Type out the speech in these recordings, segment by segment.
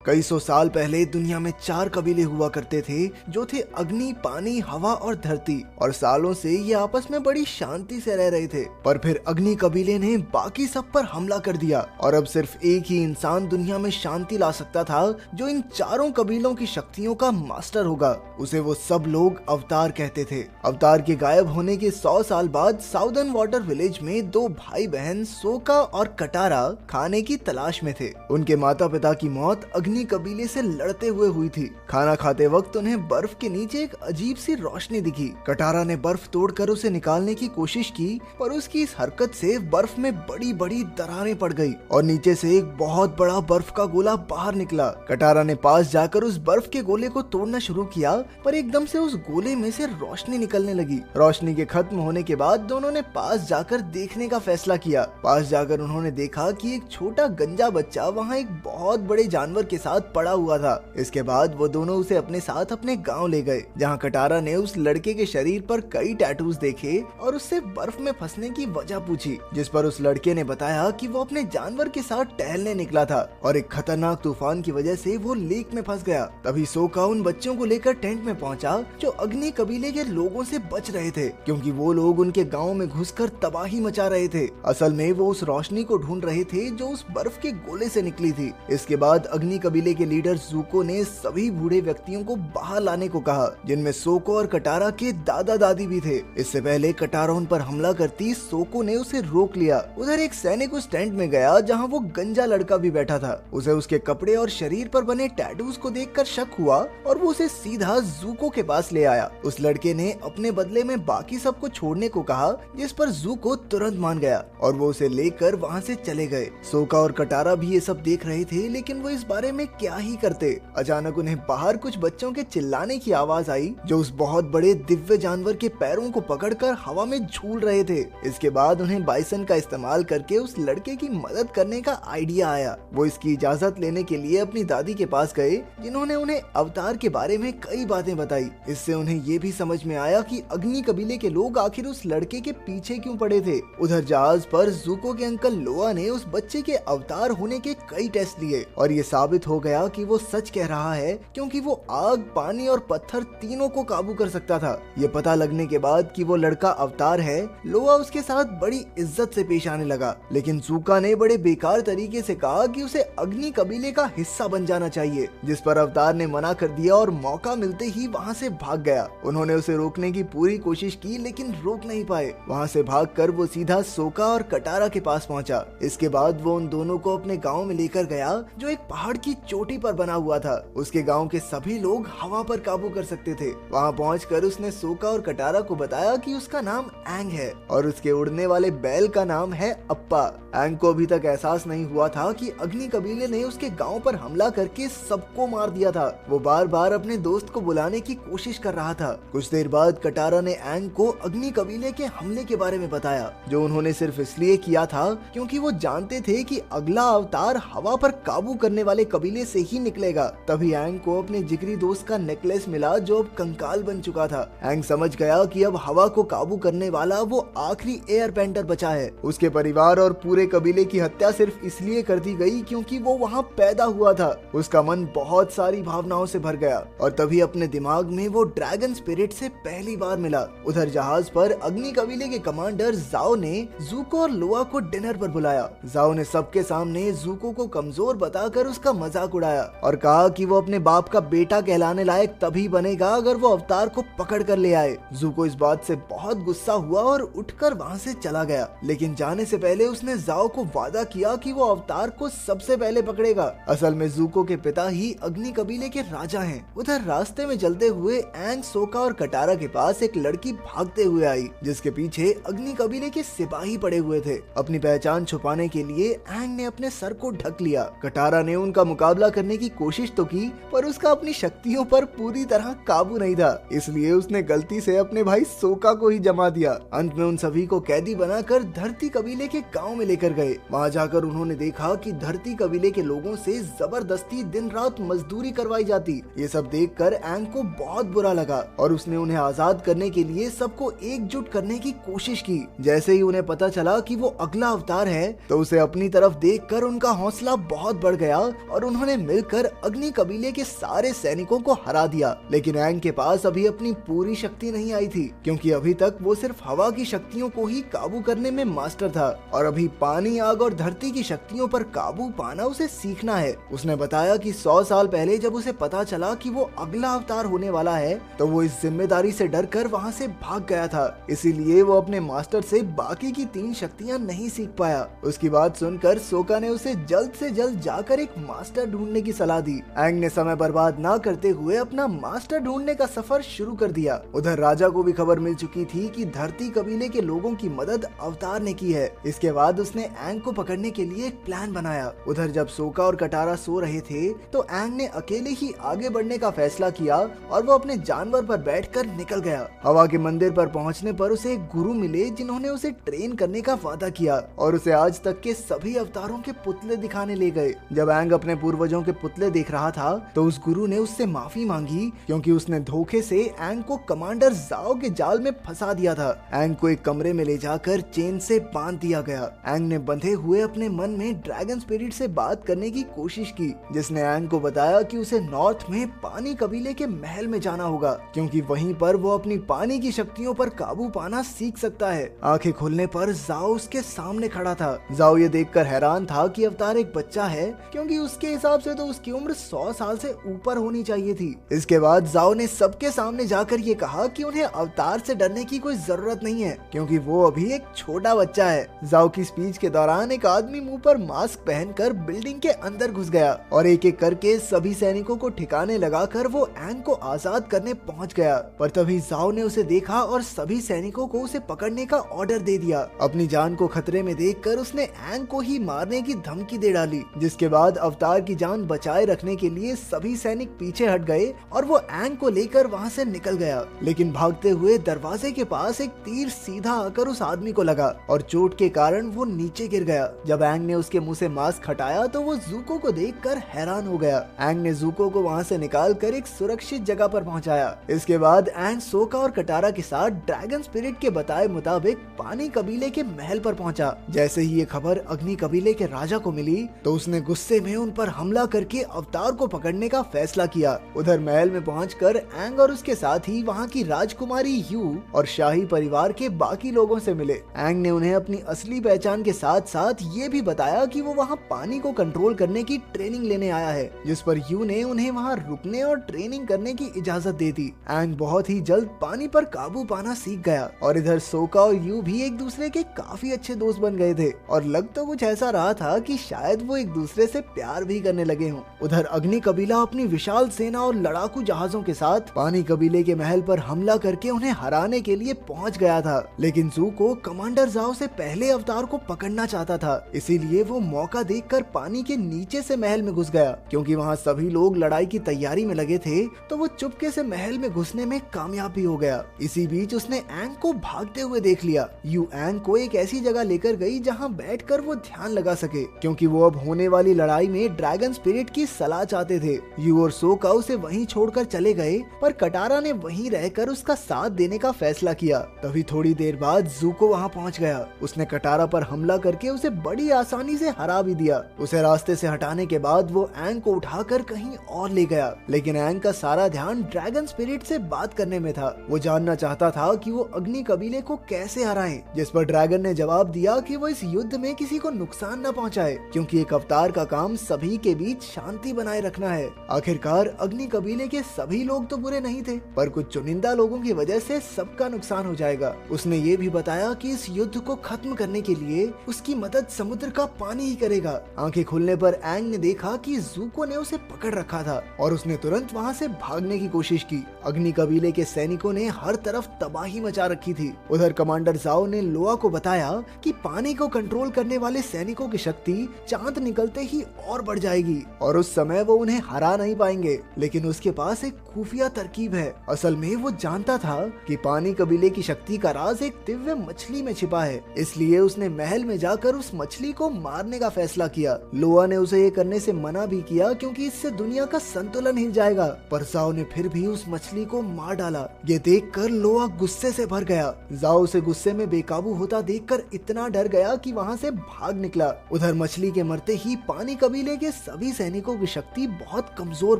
कई सौ साल पहले दुनिया में 4 कबीले हुआ करते थे जो थे अग्नि, पानी, हवा और धरती। और सालों से ये आपस में बड़ी शांति से रह रहे थे। पर फिर अग्नि कबीले ने बाकी सब पर हमला कर दिया और अब सिर्फ एक ही इंसान दुनिया में शांति ला सकता था जो इन चारों कबीलों की शक्तियों का मास्टर होगा। उसे वो सब लोग अवतार कहते थे। अवतार के गायब होने के 100 साल बाद साउदर्न वाटर विलेज में 2 भाई बहन सोका और कटारा खाने की तलाश में थे। उनके माता पिता की मौत अग्नि कबीले से लड़ते हुए हुई थी। खाना खाते वक्त उन्हें बर्फ के नीचे एक अजीब सी रोशनी दिखी। कटारा ने बर्फ तोड़कर उसे निकालने की कोशिश की पर उसकी इस हरकत से बर्फ में बड़ी बड़ी दरारें पड़ गई और नीचे से एक बहुत बड़ा बर्फ का गोला बाहर निकला। कटारा ने पास जाकर उस बर्फ के गोले को तोड़ना शुरू किया पर एकदम से उस गोले में से रोशनी निकलने लगी। रोशनी के खत्म होने के बाद दोनों ने पास जाकर देखने का फैसला किया। पास जाकर उन्होंने देखा कि एक छोटा गंजा बच्चा वहाँ एक बहुत बड़े जानवर के साथ पड़ा हुआ था। इसके बाद वो दोनों उसे अपने साथ अपने गांव ले गए जहाँ कटारा ने उस लड़के के शरीर पर कई टैटूज देखे और उससे बर्फ में फंसने की वजह पूछी, जिस पर उस लड़के ने बताया कि वो अपने जानवर के साथ टहलने निकला था और एक खतरनाक तूफान की वजह से वो लेक में फंस गया। तभी सोका उन बच्चों को लेकर टेंट में पहुंचा जो अग्नि कबीले के लोगों से बच रहे थे क्योंकि वो लोग उनके गांव में घुसकर तबाही मचा रहे थे। असल में वो उस रोशनी को ढूंढ रहे थे जो उस बर्फ के गोले से निकली थी। इसके बाद अग्नि कबीले के लीडर जूको ने सभी बूढ़े व्यक्तियों को बाहर लाने को कहा जिनमें सोको और कटारा के दादा दादी भी थे। इससे पहले कटारा उन पर हमला करती सोको ने उसे रोक लिया। उधर एक सैनिक उस टेंट में गया जहाँ वो गंजा लड़का भी बैठा था। उसे उसके कपड़े और शरीर पर बने टैटूज को देखकर शक हुआ और वो उसे सीधा जूको के पास ले आया। उस लड़के ने अपने बदले में बाकी सबको छोड़ने को कहा जिस पर जूको तुरंत मान गया और वो उसे लेकर वहाँ से चले गए। सोका और कटारा भी ये सब देख रहे थे लेकिन वो इस बारे में क्या ही करते। अचानक उन्हें बाहर कुछ बच्चों के चिल्लाने की आवाज आई जो उस बहुत बड़े दिव्य जानवर के पैरों को पकड़कर हवा में झूल रहे थे। इसके बाद उन्हें बाइसन का इस्तेमाल करके उस लड़के की मदद करने का आइडिया आया। वो इसकी इजाजत लेने के लिए अपनी दादी के पास गए जिन्होंने उन्हें अवतार के बारे में कई बातें बताई। इससे उन्हें ये भी समझ में आया कि अग्नि कबीले के लोग आखिर उस लड़के के पीछे क्यों पड़े थे। उधर जहाज पर जूको के अंकल लोआ ने उस बच्चे के अवतार होने के कई टेस्ट लिए और ये साबित हो गया कि वो सच कह रहा है क्योंकि वो आग, पानी और पत्थर तीनों को काबू कर सकता था। ये पता लगने के बाद कि वो लड़का अवतार है, लोआ उसके साथ बड़ी इज्जत से पेश आने लगा। लेकिन जूका ने बड़े बेकार तरीके से कहा कि उसे अग्नि कबीले का हिस्सा बन जाना चाहिए, जिस पर अवतार ने मना कर दिया और मौका मिलते ही वहाँ से भाग गया। उन्होंने उसे रोकने की पूरी कोशिश की लेकिन रोक नहीं पाए। वहाँ से भागकर वो सीधा सोका और कटारा के पास पहुँचा। इसके बाद वो उन दोनों को अपने गाँव में लेकर गया जो एक पहाड़ की चोटी पर बना हुआ था। उसके गाँव के सभी लोग हवा पर काबू कर सकते थे। वहाँ पहुँचकर उसने सोका और कटारा को बताया कि उसका नाम एंग है और उसके उड़ने वाले बैल का नाम है अप्पा। एंग को अभी तक एहसास नहीं हुआ था कि अग्नि कबीले ने उसके गांव पर हमला करके सबको मार दिया था। वो बार बार अपने दोस्त को बुलाने की कोशिश कर रहा था। कुछ देर बाद कटारा ने एंग को अग्नि कबीले के हमले के बारे में बताया जो उन्होंने सिर्फ इसलिए किया था क्योंकि वो जानते थे कि अगला अवतार हवा पर काबू करने वाले कबीले से ही निकलेगा। तभी एंग को अपने जिगरी दोस्त का नेकलेस मिला जो अब कंकाल बन चुका था। एंग समझ गया कि अब हवा को काबू करने वाला वो आखिरी एयर बेंडर बचा है। उसके परिवार और पूरे कबीले की हत्या सिर्फ इसलिए कर दी गई क्योंकि वो वहाँ पैदा हुआ था। उसका मन बहुत सारी भावनाओं से भर गया और तभी अपने दिमाग में वो ड्रैगन स्पिरिट से पहली बार मिला। उधर जहाज पर अग्नि कबीले के कमांडर जाओ ने जूको और लोआ को डिनर पर बुलाया। जाओ ने सबके सामने जूको को कमजोर बताकर उसका मजाक उड़ाया और कहा कि वो अपने बाप का बेटा कहलाने लायक तभी बनेगा अगर वो अवतार को पकड़ कर ले आए। जूको इस बात से बहुत गुस्सा हुआ और उठकर वहाँ से चला गया, लेकिन जाने से पहले उसने जाओ को वादा किया कि वो अवतार को सबसे पहले पकड़ेगा। असल में जूको के पिता ही अग्नि कबीले के राजा हैं। उधर रास्ते में चलते हुए एंग, सोका और कटारा के पास एक लड़की भागते हुए आई जिसके पीछे अग्नि कबीले के सिपाही पड़े हुए थे। अपनी पहचान छुपाने के लिए एंग ने अपने सर को ढक लिया। कटारा ने उनका मुकाबला करने की कोशिश तो की पर उसका अपनी शक्तियों पर पूरी तरह काबू नहीं था, इसलिए उसने गलती से अपने भाई सोका को ही जमा दिया। अंत में उन सभी को कैदी बनाकर धरती कबीले के गांव में लेकर गए। वहां जाकर उन्होंने देखा कि धरती कबीले के लोगों से जबरदस्ती दिन रात मजदूरी करवाई जाती। ये सब देखकर एंग को बहुत बुरा लगा और उसने उन्हें आजाद करने के लिए सबको एकजुट करने की कोशिश की। जैसे ही उन्हें पता चला कि वो अगला अवतार है तो उसे अपनी तरफ देखकर उनका हौसला बहुत बढ़ गया और उन्होंने मिलकर अग्नि कबीले के सारे सैनिकों को हरा दिया। लेकिन एंग के पास अभी अपनी पूरी शक्ति नहीं आई थी, क्योंकि अभी तक वो सिर्फ हवा की शक्तियों को ही काबू करने में मास्टर था और अभी पानी, आग और धरती की शक्तियों पर काबू पाना उसे सीखना है। उसने बताया कि 100 साल पहले जब उसे पता चला कि वो अगला अवतार होने वाला है, तो वो इस जिम्मेदारी से डरकर वहाँ से भाग गया था। इसीलिए वो अपने मास्टर से बाकी की 3 शक्तियाँ नहीं सीख पाया। उसकी बात सुनकर सोका ने उसे जल्द से जल्द जाकर एक मास्टर ढूंढने की सलाह दी। एंग ने समय बर्बाद न करते हुए अपना मास्टर ढूंढने का सफर शुरू कर दिया। उधर राजा को भी खबर मिल चुकी थी कि धरती कबीले के लोगों की मदद अवतार ने की है। इसके बाद उसने एंग को पकड़ने के लिए एक प्लान बनाया। उधर जब सोका और कटारा सो रहे थे, तो एंग ने अकेले ही आगे बढ़ने का फैसला किया और वो अपने जानवर पर बैठकर निकल गया। हवा के मंदिर पर पहुंचने पर उसे एक गुरु मिले, जिन्होंने उसे ट्रेन करने का वादा किया और उसे आज तक के सभी अवतारों के पुतले दिखाने ले गए। जब एंग अपने पूर्वजों के पुतले देख रहा था, तो उस गुरु ने उससे माफी मांगी, क्योंकि उसने धोखे से एंग को कमांडर जाओ के जाल में फंसा दिया था। एंग को एक कमरे में ले जाकर चेन से बांध दिया गया। एंग ने बंधे हुए अपने मन में ड्रैगन स्पिरिट से बात करने की कोशिश की, जिसने एंग को बताया कि उसे नॉर्थ में पानी कबीले के महल में जाना होगा, क्योंकि वहीं पर वो अपनी पानी की शक्तियों पर काबू पाना सीख सकता है। आंखें खुलने पर जाओ उसके सामने खड़ा था। जाओ ये देखकर हैरान था कि अवतार एक बच्चा है, क्योंकि उसके हिसाब से तो उसकी उम्र 100 साल से ऊपर होनी चाहिए थी। इसके बाद जाओ ने सबके सामने जाकर ये कहा कि उन्हें अवतार से डरने की कोई जरूरत नहीं है, क्योंकि वो अभी एक छोटा बच्चा है। जाओ की स्पीच के दौरान एक आदमी मुंह पर मास्क पहनकर बिल्डिंग के अंदर घुस गया और एक एक करके सभी सैनिकों को ठिकाने लगाकर वो एंग को आजाद करने पहुंच गया। पर तभी जाओ ने उसे देखा और सभी सैनिकों को उसे पकड़ने का ऑर्डर दे दिया। अपनी जान को खतरे में देखकर उसने एंग को ही मारने की धमकी दे डाली, जिसके बाद अवतार की जान बचाए रखने के लिए सभी सैनिक पीछे हट गए और वो एंग को लेकर वहाँ से निकल गया। लेकिन भागते हुए दरवाजे के पास एक तीर सीधा आकर उस आदमी को लगा और चोट के कारण वो नीचे गिर गया। जब एंग ने उसके मुंह से मास्क हटाया, तो वो ज़ूको को देखकर हैरान हो गया। एंग ने ज़ूको को वहाँ से निकालकर एक सुरक्षित जगह पर पहुँचाया। इसके बाद एंग सोका और कटारा के साथ ड्रैगन स्पिरिट के बताए मुताबिक पानी कबीले के महल पर पहुंचा। जैसे ही ये खबर अग्नि कबीले के राजा को मिली, तो उसने गुस्से में उन पर हमला करके अवतार को पकड़ने का फैसला किया। उधर महल में पहुंचकर एंग और उसके साथ ही वहाँ की राजकुमारी यू और शाही परिवार के बाकी लोगों से मिले। एंग ने उन्हें अपनी असली पहचान के साथ साथ ये भी बताया कि वो वहाँ पानी को कंट्रोल करने की ट्रेनिंग लेने आया है, जिस पर यू ने उन्हें वहाँ रुकने और ट्रेनिंग करने की इजाजत दे दी। एंग बहुत ही जल्द पानी पर काबू पाना सीख गया और इधर सोका और यू भी एक दूसरे के काफी अच्छे दोस्त बन गए थे और लग तो कुछ ऐसा रहा था कि शायद वो एक दूसरे से प्यार भी करने लगे हों। उधर अग्नि कबीला अपनी विशाल सेना और लड़ाकू जहाजों के साथ पानी कबीले के महल पर हमला करके उन्हें हराने के लिए पहुंच गया था। लेकिन ज़ूको कमांडर जाओ से पहले अवतार को पकड़ना चाहता था, इसीलिए वो मौका देखकर पानी के नीचे से महल में घुस गया। क्योंकि वहाँ सभी लोग लड़ाई की तैयारी में लगे थे, तो वो चुपके से महल में घुसने में कामयाब भी हो गया। इसी बीच उसने एंग को भागते हुए देख लिया। यू एंग को एक ऐसी जगह लेकर गई जहाँ बैठकर वो ध्यान लगा सके, क्योंकि वो अब होने वाली लड़ाई में ड्रैगन स्पिरिट की सलाह चाहते थे। यू और सोका उसे वहीं छोड़कर चले गए, पर कटारा ने वहीं रहकर उसका साथ देने का फैसला किया। तभी थोड़ी देर बाद ज़ूको वहाँ पहुँच गया। उसने कटारा पर हमला करके उसे बड़ी आसानी से हरा भी दिया। उसे रास्ते से हटाने के बाद वो एंग को उठाकर कहीं और ले गया, लेकिन एंग का सारा ध्यान ड्रैगन स्पिरिट से बात करने में था। वो जानना चाहता था कि वो अग्नि कबीले को कैसे हराएं, जिस पर ड्रैगन ने जवाब दिया कि वो इस युद्ध में किसी को नुकसान न पहुंचाए, क्योंकि एक अवतार का काम सभी के बीच शांति बनाए रखना है। आखिरकार अग्नि कबीले के सभी लोग तो बुरे नहीं थे, पर कुछ चुनिंदा लोगों की वजह से सबका नुकसान हो जाएगा। उसने ये भी बताया कि इस युद्ध को खत्म करने के लिए उसकी मदद समुद्र का पानी ही करेगा। आंखें खुलने पर एंग ने देखा कि ज़ूको ने उसे पकड़ रखा था और उसने तुरंत वहाँ से भागने की कोशिश की। अग्नि कबीले के सैनिकों ने हर तरफ तबाही मचा रखी थी। उधर कमांडर जाओ ने लोआ को बताया कि पानी को कंट्रोल करने वाले सैनिकों की शक्ति चांद निकलते ही और बढ़ जाएगी और उस समय वो उन्हें हरा नहीं पाएंगे। लेकिन उसके पास एक खुफिया तरकीब है। असल में वो जानता था कि पानी कबीले की शक्ति का राज एक दिव्य मछली में छिपा है, इसलिए उसने महल में जाकर उस मछली को मारने का फैसला किया। लोआ ने उसे ये करने से मना भी किया, क्योंकि इससे दुनिया का संतुलन हिल जाएगा, पर जाओ ने फिर भी उस मछली को मार डाला। ये देखकर लोआ गुस्से से भर गया। जाओ उसे गुस्से में बेकाबू होता देखकर इतना डर गया कि वहाँ से भाग निकला। उधर मछली के मरते ही पानी कबीले के सभी सैनिकों की शक्ति बहुत कमजोर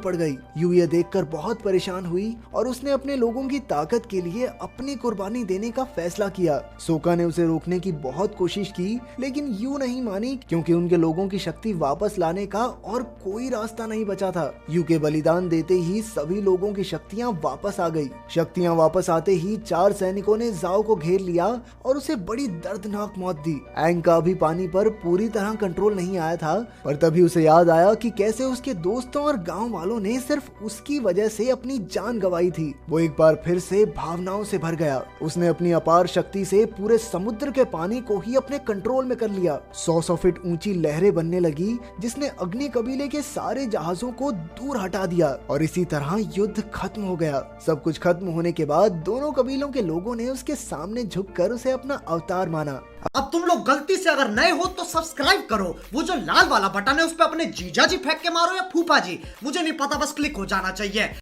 पड़ गई। यू ये देखकर बहुत परेशान हुई और उसने अपने लोगों की ताकत के लिए अपनी कुर्बानी देने का फैसला किया। सोका ने उसे रोकने की बहुत कोशिश की, लेकिन यू नहीं मानी क्योंकि उनके लोगों की शक्ति वापस लाने का और कोई रास्ता नहीं बचा था। यू के बलिदान देते ही सभी लोगों की शक्तियां वापस आ गई। शक्तियां वापस आते ही 4 सैनिकों ने जाओ को घेर लिया और उसे बड़ी दर्दनाक मौत दी। एंग का भी पानी पर पूरी तरह कंट्रोल नहीं आया था, पर तभी उसे याद आया कि कैसे उसके दोस्तों और गांव वालों ने सिर्फ उसकी वजह से अपनी जान गंवाई थी। वो एक बार फिर से भावनाओं से भर गया। उसने अपनी अपार शक्ति से पूरे समुद्र के पानी को ही अपने कंट्रोल में कर लिया। 100 फीट ऊंची लहरें बनने लगी, जिसने अग्नि कबीले के सारे जहाजों को दूर हटा दिया और इसी तरह युद्ध खत्म हो गया। सब कुछ खत्म होने के बाद दोनों कबीलों के लोगों ने उसके सामने झुककर उसे अपना अवतार माना। अब तुम लोग गलती से अगर नए हो तो सब्सक्राइब करो, वो जो लाल वाला बटन है उस पर अपने जीजा जी फेंक के मारो या फूफा जी, मुझे नहीं पता, बस क्लिक हो जाना चाहिए।